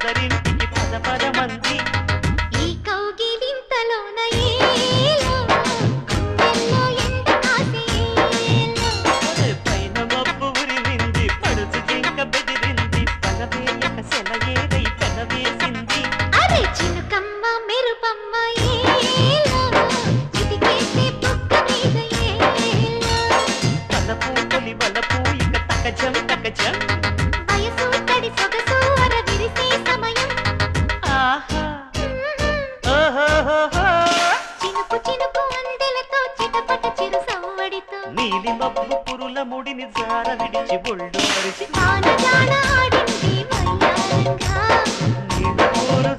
సోదరింటికి పద పదమంది ఈ కౌగిలింతలోన ఏలో గుండెల్లో ఎండ కాసేలో పైన మబ్బు ఉరిమింది పడుచు జింక బెదిరింది పగవేయక సెలయేరై పెనవేసింది అరే చినుకమ్మ మెరుపమ్మ ఏలో చిటికేసే బుగ్గ మీద ఏలో తలపు తొలి వలపు ఇక తకజం తకజం వయసు తడి సొగసు అర విరిసే సమయం ఆహా ఓహోహోహో చినుకు చినుకు అందెలతో చిటపట చిరు సవ్వడితో నీలి మబ్బు పురుల ముడిని జార విడిచి ఒళ్ళు మరిచి వాన జాడ ఆడింది వయ్యారంగా నీళ్ళ ఊరు